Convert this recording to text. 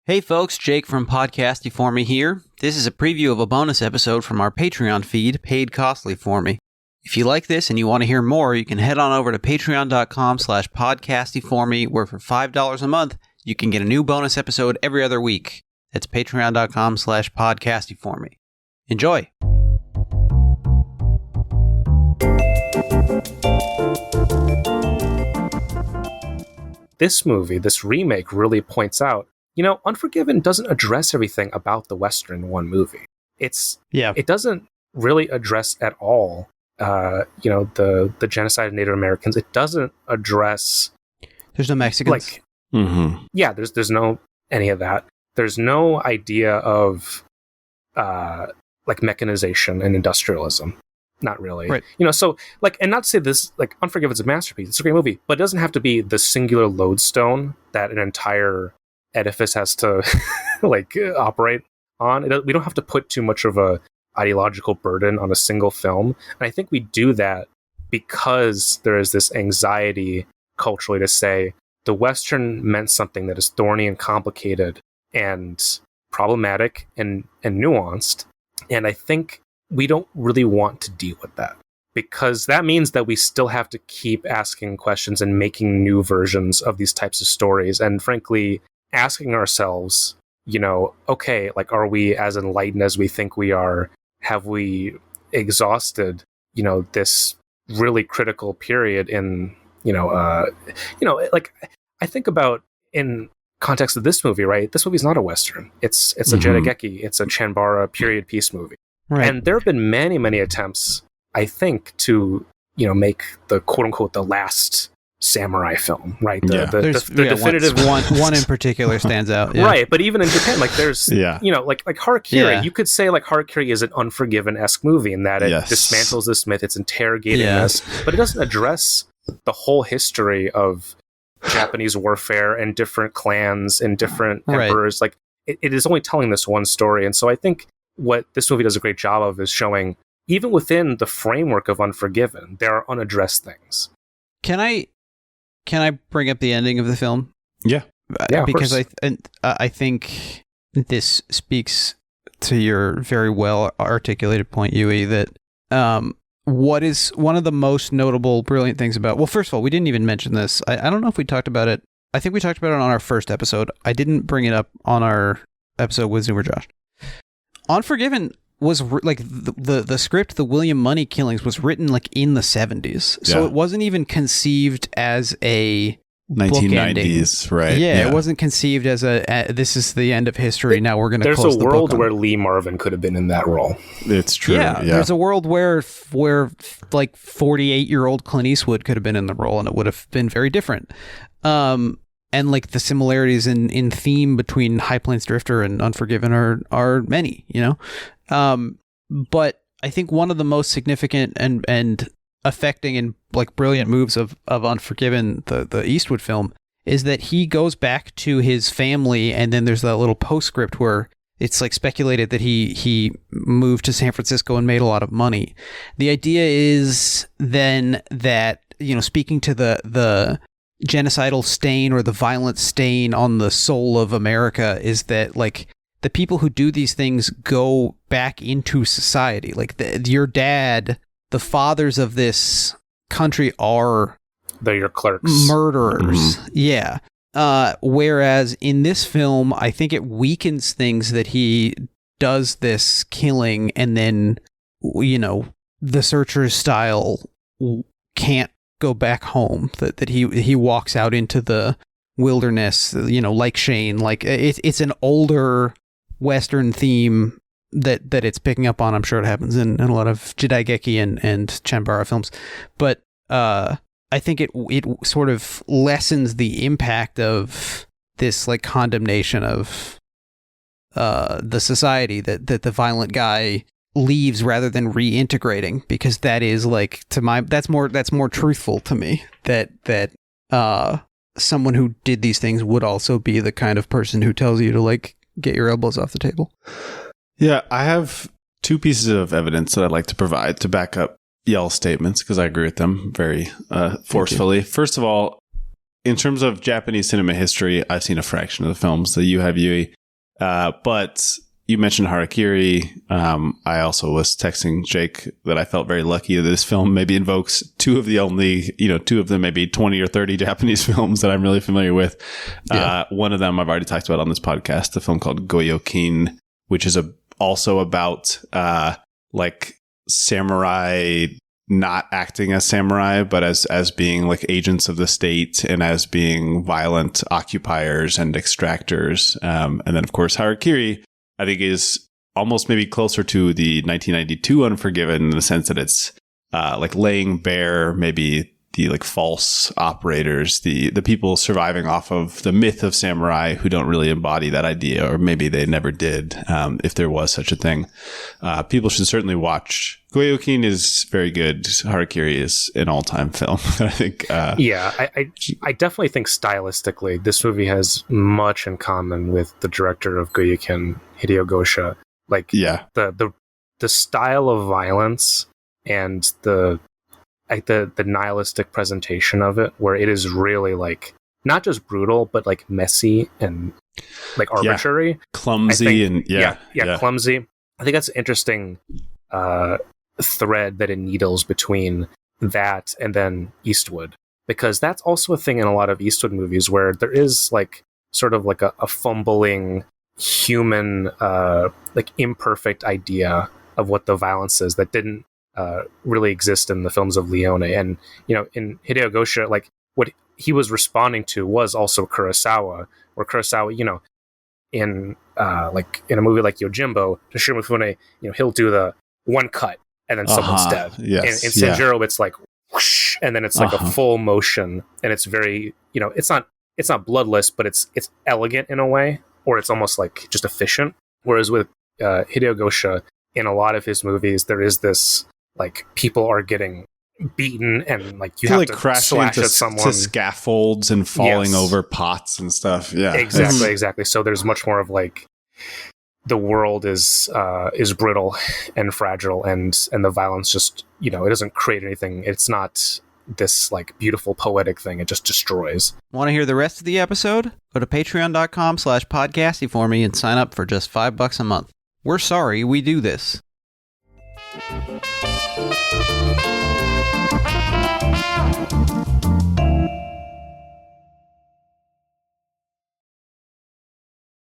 Hey folks, Jake from Podcasty For Me here. This is a preview of a bonus episode from our Patreon feed, Paid Costly For Me. If you like this and you want to hear more, you can head on over to patreon.com/podcastyforme, where for $5 a month, you can get a new bonus episode every other week. That's patreon.com/podcastyforme. Enjoy! This movie, this remake, really points out, Unforgiven doesn't address everything about the Western in one movie. It doesn't really address at all, the genocide of Native Americans. It doesn't address. There's no Mexicans. There's no any of that. There's no idea of mechanization and industrialism. Not really. Right. And not to say this, Unforgiven is a masterpiece. It's a great movie, but it doesn't have to be the singular lodestone that an entire edifice has to operate on. We don't have to put too much of a ideological burden on a single film. And I think we do that because there is this anxiety culturally to say the Western meant something that is thorny and complicated and problematic and nuanced. And I think we don't really want to deal with that, because that means that we still have to keep asking questions and making new versions of these types of stories. And frankly, asking ourselves, are we as enlightened as we think we are? Have we exhausted, this really critical period in, I think about in context of this movie, right? This movie's not a Western. It's a jidaigeki. It's a Chanbara period piece movie. Right. And there have been many, many attempts, I think, to, make the quote unquote the last samurai film, right? The definitive one in particular stands out. Yeah. Right. But even in Japan, there's Harakiri, you could say Harakiri is an Unforgiven-esque movie in that it dismantles this myth, it's interrogating this, but it doesn't address the whole history of Japanese warfare and different clans and different emperors. It is only telling this one story. And so I think what this movie does a great job of is showing, even within the framework of Unforgiven, there are unaddressed things. Can I bring up the ending of the film? Yeah, because I think this speaks to your very well articulated point, Yui, that what is one of the most notable, brilliant things about... Well, first of all, we didn't even mention this. I don't know if we talked about it. I think we talked about it on our first episode. I didn't bring it up on our episode with Zoomer Josh. Unforgiven was the script, the William Money killings, was written in the 70s. So it wasn't even conceived as a 1990s, right? Yeah, it wasn't conceived as this is the end of history. Now we're going to close the book. There's a world where Lee Marvin could have been in that role. It's true. Yeah, there's a world where 48-year-old Clint Eastwood could have been in the role, and it would have been very different. And the similarities in theme between High Plains Drifter and Unforgiven are many, But I think one of the most significant and affecting and brilliant moves of Unforgiven, the Eastwood film, is that he goes back to his family, and then there's that little postscript where it's speculated that he moved to San Francisco and made a lot of money. The idea is then that, speaking to the genocidal stain or the violent stain on the soul of America, is that the people who do these things go back into society. Your dad, the fathers of this country they're your clerks, murderers. Mm-hmm. Yeah. Whereas in this film, I think it weakens things that he does this killing, and then, the Searchers style can't go back home, that he walks out into the wilderness, like Shane, it's an older Western theme that it's picking up on. I'm sure it happens in a lot of jidaigeki and Chanbara films, but I think it sort of lessens the impact of this condemnation of the society that the violent guy leaves rather than reintegrating, because that is that's more truthful to me, that someone who did these things would also be the kind of person who tells you to get your elbows off the table. Yeah, I have two pieces of evidence that I'd like to provide to back up Yell's statements, because I agree with them very forcefully. First of all, in terms of Japanese cinema history, I've seen a fraction of the films that you have, Yui. But you mentioned Harakiri. I also was texting Jake that I felt very lucky that this film maybe invokes two of the maybe 20 or 30 Japanese films that I'm really familiar with. Yeah. One of them I've already talked about on this podcast, the film called Goyokin, which is also about like samurai not acting as samurai, but as being like agents of the state and as being violent occupiers and extractors. And then, of course, Harakiri, I think, is almost maybe closer to the 1992 Unforgiven in the sense that it's like laying bare maybe the like false operators, the people surviving off of the myth of samurai who don't really embody that idea, or maybe they never did, if there was such a thing. People should certainly watch. Goyokin is very good. Harakiri is an all-time film. I think. I definitely think stylistically, this movie has much in common with the director of Goyokin, Hideo Gosha. Like, the style of violence and the nihilistic presentation of it, where it is really like not just brutal, but like messy and like arbitrary, clumsy, clumsy. I think that's an interesting thread that it needles between that and then Eastwood, because that's also a thing in a lot of Eastwood movies where there is like sort of like a fumbling human, like imperfect idea of what the violence is that didn't really exist in the films of Leone. And, you know, in Hideo Gosha, like what he was responding to was also Kurosawa, where Kurosawa, you know, in like in a movie like Yojimbo, Toshiro Mifune, you know, he'll do the one cut and then someone's dead. Yes. In Sanjuro, it's like whoosh, and then it's like a full motion, and it's very, you know, it's not bloodless, but it's elegant in a way, or it's almost like just efficient. Whereas with Hideo Gosha, in a lot of his movies, there is this like people are getting beaten and like you have to crashing slash at someone to scaffolds and falling over pots and stuff. Yeah, exactly. So there's much more of like the world is brittle and fragile, and the violence just, you know, it doesn't create anything. It's not this like beautiful poetic thing. It just destroys. Want to hear the rest of the episode? Go to patreon.com/podcasty for me and sign up for just $5 a month. We're sorry we do this.